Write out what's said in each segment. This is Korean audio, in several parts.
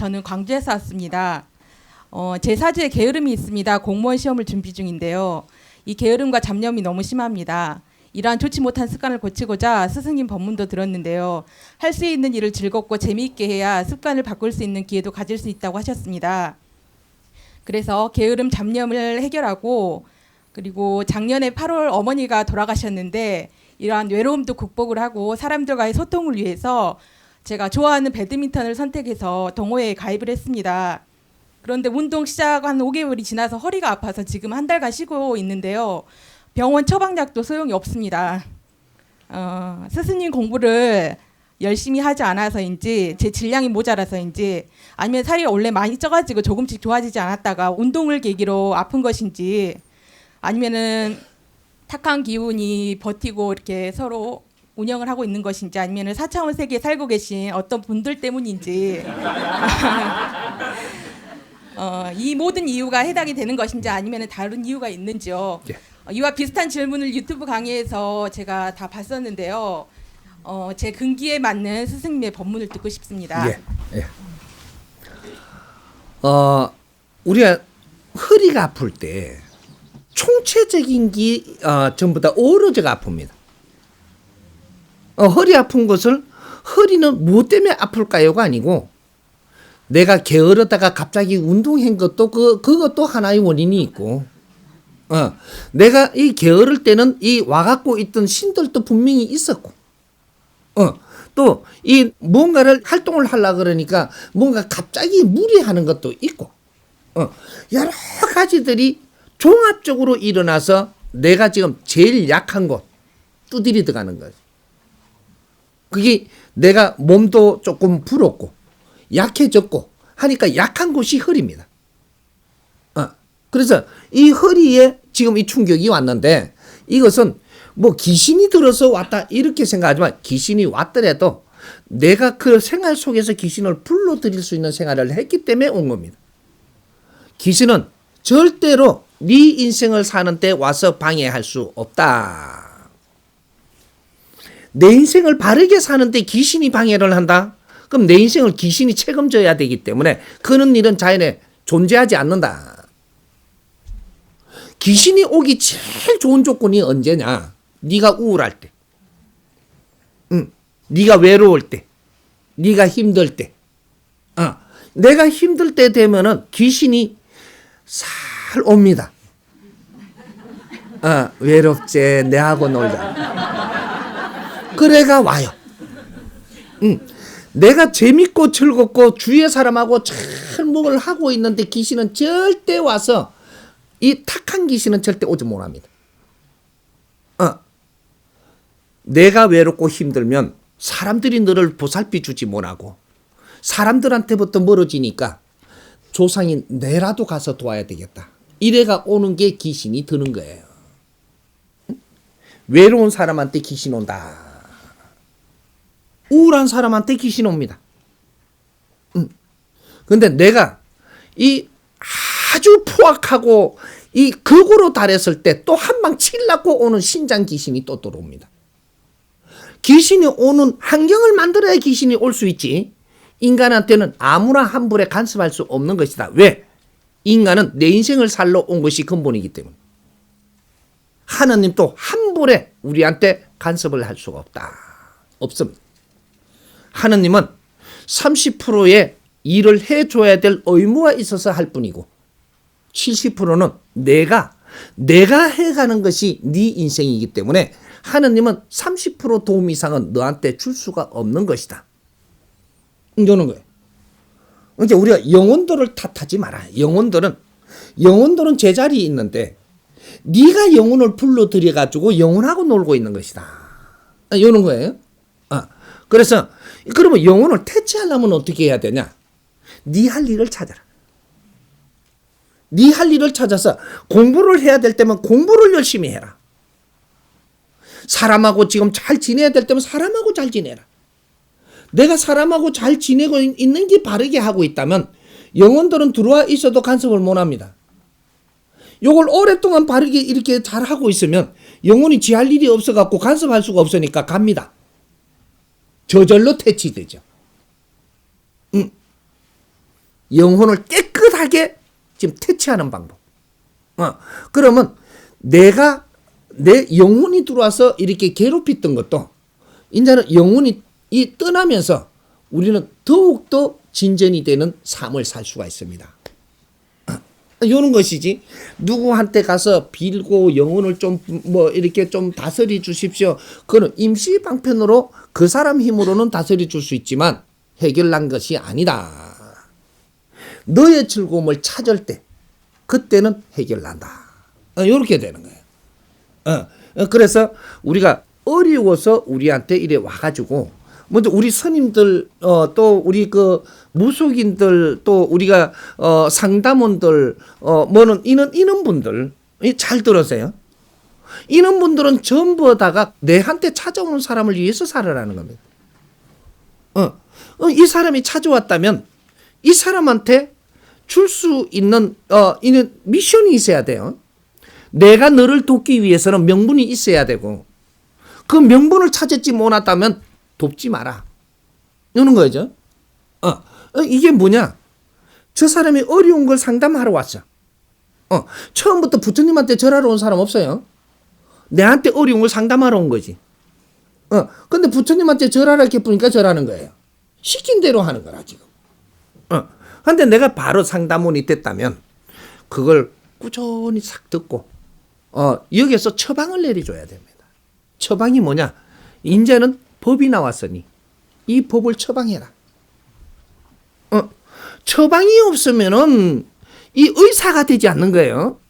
저는 광주에서 왔습니다. 제 사주에 게으름이 있습니다. 공무원 시험을 준비 중인데요. 이 게으름과 잡념이 너무 심합니다. 이러한 좋지 못한 습관을 고치고자 스승님 법문도 들었는데요. 할 수 있는 일을 즐겁고 재미있게 해야 습관을 바꿀 수 있는 기회도 가질 수 있다고 하셨습니다. 그래서 게으름 잡념을 해결하고, 그리고 작년에 8월 어머니가 돌아가셨는데 이러한 외로움도 극복을 하고 사람들과의 소통을 위해서 제가 좋아하는 배드민턴을 선택해서 동호회에 가입을 했습니다. 그런데 운동 시작 한 5개월이 지나서 허리가 아파서 지금 한 달간 쉬고 있는데요. 병원 처방약도 소용이 없습니다. 스승님 공부를 열심히 하지 않아서인지, 제 질량이 모자라서인지, 아니면 살이 원래 많이 쪄가지고 조금씩 좋아지지 않았다가 운동을 계기로 아픈 것인지, 아니면은 탁한 기운이 버티고 이렇게 서로 운영을 하고 있는 것인지, 아니면 4차원 세계에 살고 계신 어떤 분들 때문인지 이 모든 이유가 해당이 되는 것인지 아니면 다른 이유가 있는지요. 예. 이와 비슷한 질문을 유튜브 강의에서 제가 다 봤었는데요. 제 근기에 맞는 스승님의 법문을 듣고 싶습니다. 예. 예. 우리가 허리가 아플 때 총체적인 게 전부 다 오로지가 아픕니다. 허리 아픈 것을 허리는 무엇 때문에 아플까요가 아니고 내가 게으르다가 갑자기 운동한 것도 그것도 하나의 원인이 있고 내가 이 게으를 때는 이 와갖고 있던 신들도 분명히 있었고 또 이 뭔가를 활동을 하려고 그러니까 뭔가 갑자기 무리하는 것도 있고 여러 가지들이 종합적으로 일어나서 내가 지금 제일 약한 곳 두드리 들어가는 거지. 그게 내가 몸도 조금 불었고 약해졌고 하니까 약한 곳이 허리입니다. 그래서 이 허리에 지금 이 충격이 왔는데 이것은 뭐 귀신이 들어서 왔다 이렇게 생각하지만 귀신이 왔더라도 내가 그 생활 속에서 귀신을 불러들일 수 있는 생활을 했기 때문에 온 겁니다. 귀신은 절대로 네 인생을 사는데 와서 방해할 수 없다. 내 인생을 바르게 사는데 귀신이 방해를 한다? 그럼 내 인생을 귀신이 책임져야 되기 때문에 그런 일은 자연에 존재하지 않는다. 귀신이 오기 제일 좋은 조건이 언제냐? 네가 우울할 때, 네가 외로울 때, 네가 힘들 때. 내가 힘들 때 되면은 귀신이 살 옵니다. 외롭제 내하고 놀자. 그래가 와요. 내가 재밌고 즐겁고 주위의 사람하고 잘 뭘 하고 있는데 귀신은 절대 와서 이 탁한 귀신은 절대 오지 못합니다. 내가 외롭고 힘들면 사람들이 너를 보살피 주지 못하고 사람들한테부터 멀어지니까 조상인 내라도 가서 도와야 되겠다. 이래가 오는 게 귀신이 드는 거예요. 외로운 사람한테 귀신 온다. 우울한 사람한테 귀신 옵니다. 근데 내가 이 아주 포악하고 이 극으로 달했을 때 또 한 방 치려고 오는 신장 귀신이 또 들어옵니다. 귀신이 오는 환경을 만들어야 귀신이 올 수 있지. 인간한테는 아무나 한 불에 간섭할 수 없는 것이다. 왜? 인간은 내 인생을 살러 온 것이 근본이기 때문에. 하나님도 한 불에 우리한테 간섭을 할 수가 없다. 없습니다. 하나님은 30%의 일을 해줘야 될 의무가 있어서 할 뿐이고 70%는 내가 해가는 것이 네 인생이기 때문에 하나님은 30% 도움 이상은 너한테 줄 수가 없는 것이다. 이러는 거예요. 이제 우리가 영혼들을 탓하지 마라. 영혼들은 제자리에 있는데 네가 영혼을 불러들여 가지고 영혼하고 놀고 있는 것이다. 이러는 거예요. 그래서 그러면 영혼을 퇴치하려면 어떻게 해야 되냐? 네 할 일을 찾아라. 네 할 일을 찾아서 공부를 해야 될 때면 공부를 열심히 해라. 사람하고 지금 잘 지내야 될 때면 사람하고 잘 지내라. 내가 사람하고 잘 지내고 있는 게 바르게 하고 있다면 영혼들은 들어와 있어도 간섭을 못 합니다. 요걸 오랫동안 바르게 이렇게 잘 하고 있으면 영혼이 지할 일이 없어갖고 간섭할 수가 없으니까 갑니다. 저절로 퇴치되죠. 영혼을 깨끗하게 지금 퇴치하는 방법. 그러면 내가 내 영혼이 들어와서 이렇게 괴롭혔던 것도 이제는 영혼이 떠나면서 우리는 더욱더 진전이 되는 삶을 살 수가 있습니다. 이런 것이지 누구한테 가서 빌고 영혼을 좀 뭐 이렇게 좀 다스려 주십시오. 그거는 임시 방편으로 그 사람 힘으로는 다스려 줄 수 있지만 해결난 것이 아니다. 너의 즐거움을 찾을 때 그때는 해결난다. 이렇게 되는 거예요. 그래서 우리가 어려워서 우리한테 이래 와가지고 먼저 우리 스님들 또 우리 그 무속인들 또 우리가 상담원들 뭐는 이런 분들 잘 들으세요. 이런 분들은 전부 다가 내한테 찾아오는 사람을 위해서 살아라는 겁니다. 이 사람이 찾아왔다면 이 사람한테 줄 수 있는 이는 미션이 있어야 돼요. 내가 너를 돕기 위해서는 명분이 있어야 되고 그 명분을 찾았지 못했다면 돕지 마라. 이러는 거죠. 이게 뭐냐? 저 사람이 어려운 걸 상담하러 왔어. 처음부터 부처님한테 절하러 온 사람 없어요. 내한테 어려운 걸 상담하러 온 거지. 근데 부처님한테 절하라 이렇게 보니까 절하는 거예요. 시킨 대로 하는 거라 지금. 근데 내가 바로 상담원이 됐다면 그걸 꾸준히 싹 듣고 여기에서 처방을 내려줘야 됩니다. 처방이 뭐냐? 이제는 법이 나왔으니 이 법을 처방해라. 처방이 없으면은 이 의사가 되지 않는 거예요.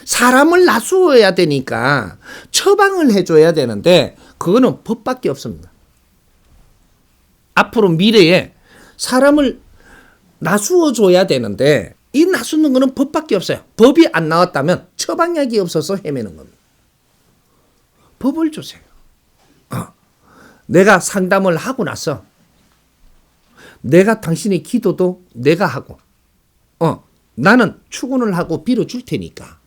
사람을 놔주어야 되니까 처방을 해줘야 되는데 그거는 법밖에 없습니다. 앞으로 미래에 사람을 놔주어 줘야 되는데 이 놔주는 거는 법밖에 없어요. 법이 안 나왔다면 처방약이 없어서 헤매는 겁니다. 법을 주세요. 내가 상담을 하고 나서 내가 당신의 기도도 내가 하고 나는 축원을 하고 빌어줄 테니까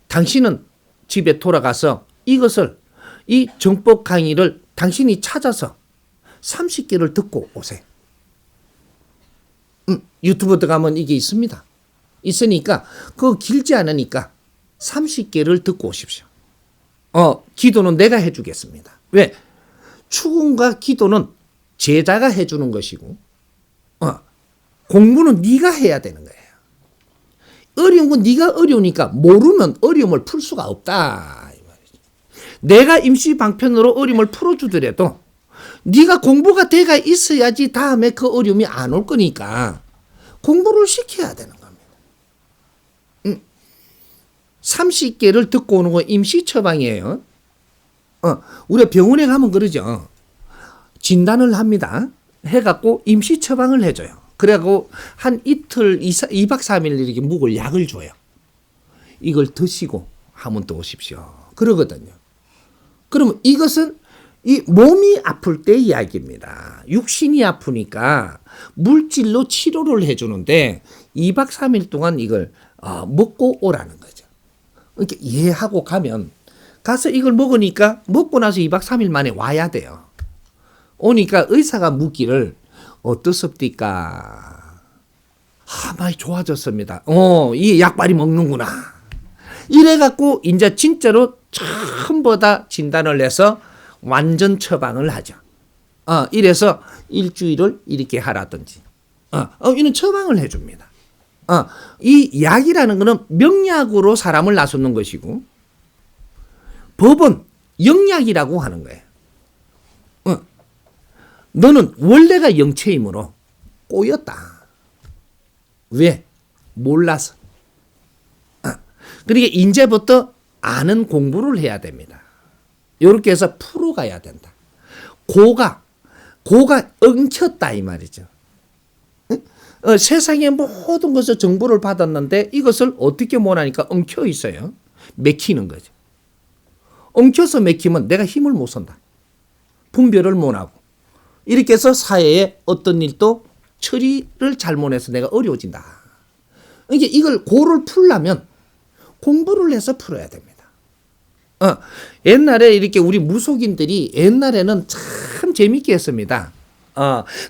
당신은 집에 돌아가서 이것을 이 정법 강의를 당신이 찾아서 30개를 듣고 오세요. 유튜브 들어가면 이게 있습니다. 있으니까 그거 길지 않으니까 30개를 듣고 오십시오. 기도는 내가 해주겠습니다. 왜? 축원과 기도는 제자가 해주는 것이고 공부는 네가 해야 되는 거예요. 어려운 건 네가 어려우니까 모르면 어려움을 풀 수가 없다. 이 말이죠. 내가 임시 방편으로 어려움을 풀어주더라도 네가 공부가 돼가 있어야지 다음에 그 어려움이 안 올 거니까 공부를 시켜야 되는 겁니다. 30개를 듣고 오는 건 임시 처방이에요. 우리가 병원에 가면 그러죠. 진단을 합니다. 해갖고 임시 처방을 해줘요. 그래갖고 한 이틀, 2박 3일 이렇게 묵을 약을 줘요. 이걸 드시고 하면 또 오십시오. 그러거든요. 그러면 이것은 이 몸이 아플 때 이야기입니다. 육신이 아프니까 물질로 치료를 해주는데 2박 3일 동안 이걸 먹고 오라는 거죠. 이렇게 이해하고 가면 가서 이걸 먹으니까 먹고 나서 2박 3일 만에 와야 돼요. 오니까 의사가 묻기를 어떻습니까? 많이 좋아졌습니다. 이 약발이 먹는구나. 이래갖고 이제 진짜로 처음보다 진단을 해서 완전 처방을 하죠. 이래서 일주일을 이렇게 하라든지. 이는 처방을 해줍니다. 이 약이라는 것은 명약으로 사람을 나서는 것이고 법은 영약이라고 하는 거예요. 너는 원래가 영체이므로 꼬였다. 왜? 몰라서. 그러니까 이제부터 아는 공부를 해야 됩니다. 이렇게 해서 풀어가야 된다. 고가 엉켰다 이 말이죠. 세상의 모든 것을 정보를 받았는데 이것을 어떻게 못하니까 엉켜 있어요. 맥히는 거죠. 엉켜서 맥히면 내가 힘을 못 쓴다. 분별을 못하고. 이렇게 해서 사회에 어떤 일도 처리를 잘못해서 내가 어려워진다. 이게 이걸 고를 풀려면 공부를 해서 풀어야 됩니다. 옛날에 이렇게 우리 무속인들이 옛날에는 참 재밌게 했습니다.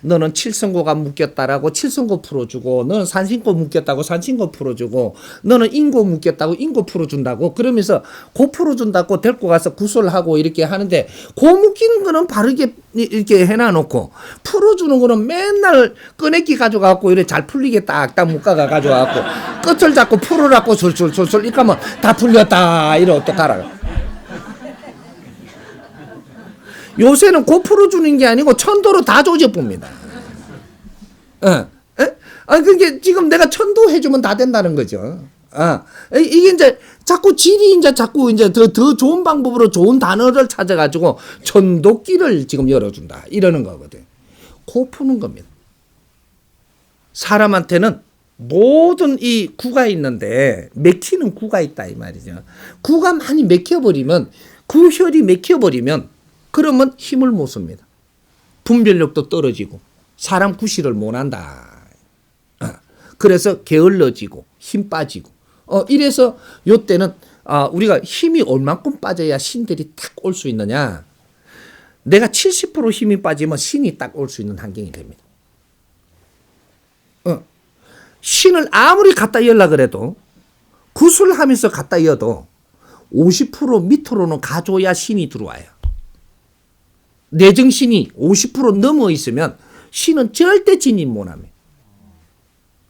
너는 칠성고가 묶였다라고 칠성고 풀어주고, 너는 산신고 묶였다고 산신고 풀어주고, 너는 인고 묶였다고 인고 풀어준다고, 그러면서 고 풀어준다고 데리고 가서 구설하고 이렇게 하는데, 고 묶이는 거는 바르게 이렇게 해놔놓고, 풀어주는 거는 맨날 꺼내기 가져가고 이래 잘 풀리게 딱딱 묶어가 가져가고, 끝을 잡고 풀으라고 솔솔솔솔 이렇게 하면 다 풀렸다 이래 어떡하라. 요새는 고 풀어주는 게 아니고 천도로 다 조져봅니다. 그게 지금 내가 천도 해주면 다 된다는 거죠. 이게 이제 자꾸 질이 이제 자꾸 이제 더 좋은 방법으로 좋은 단어를 찾아가지고 천도길을 지금 열어준다 이러는 거거든. 고 푸는 겁니다. 사람한테는 모든 이 구가 있는데 맥히는 구가 있다 이 말이죠. 구가 많이 맥혀버리면, 구혈이 맥혀버리면 그러면 힘을 못 씁니다. 분별력도 떨어지고 사람 구실을 못 한다. 그래서 게을러지고 힘 빠지고 이래서 요때는 우리가 힘이 얼만큼 빠져야 신들이 딱 올 수 있느냐. 내가 70% 힘이 빠지면 신이 딱 올 수 있는 환경이 됩니다. 신을 아무리 갖다 열라 그래도 구슬하면서 갖다 여도 50% 밑으로는 가줘야 신이 들어와요. 내정신이 50% 넘어 있으면 신은 절대 진입 못합니다.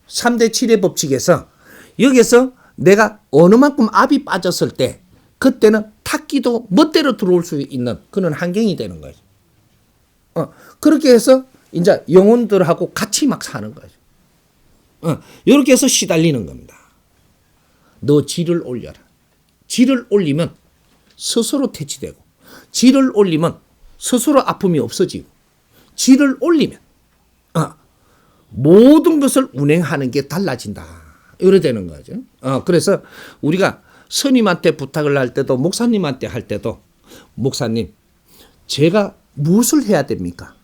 3대 7의 법칙에서 여기서 내가 어느 만큼 압이 빠졌을 때 그때는 탁기도 멋대로 들어올 수 있는 그런 환경이 되는 거죠. 그렇게 해서 이제 영혼들하고 같이 막 사는 거죠. 이렇게 해서 시달리는 겁니다. 너 질을 올려라. 질을 올리면 스스로 퇴치되고, 질을 올리면 스스로 아픔이 없어지고, 질을 올리면 모든 것을 운행하는 게 달라진다. 이래 되는 거죠. 그래서 우리가 스님한테 부탁을 할 때도, 목사님한테 할 때도, 목사님 제가 무엇을 해야 됩니까?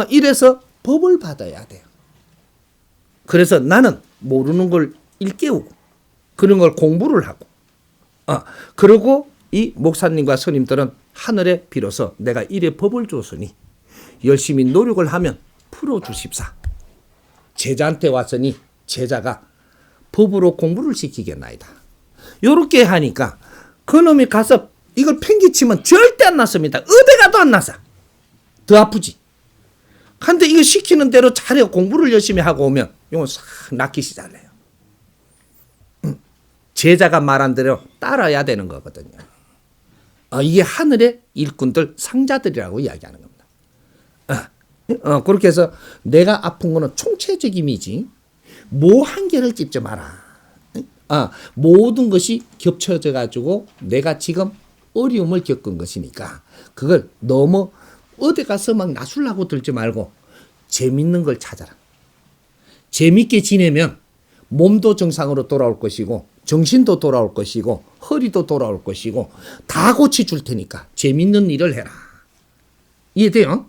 이래서 법을 받아야 돼요. 그래서 나는 모르는 걸 일깨우고 그런 걸 공부를 하고, 그리고 이 목사님과 스님들은 하늘에 빌어서 내가 이래 법을 줬으니 열심히 노력을 하면 풀어주십사. 제자한테 왔으니 제자가 법으로 공부를 시키겠나이다. 요렇게 하니까 그놈이 가서 이걸 팽개치면 절대 안 났습니다. 어디 가도 안 나서 더 아프지. 근데 이거 시키는 대로 잘해 공부를 열심히 하고 오면 이건 싹 낫기 시작해요. 제자가 말한 대로 따라야 되는 거거든요. 이게 하늘의 일꾼들, 상자들이라고 이야기하는 겁니다. 그렇게 해서 내가 아픈 거는 총체적임이지 뭐 한 개를 찝지 마라. 모든 것이 겹쳐져 가지고 내가 지금 어려움을 겪은 것이니까 그걸 너무 어디 가서 막 나술라고 들지 말고 재밌는 걸 찾아라. 재밌게 지내면 몸도 정상으로 돌아올 것이고 정신도 돌아올 것이고 허리도 돌아올 것이고 다 고쳐줄 테니까 재밌는 일을 해라. 이해돼요?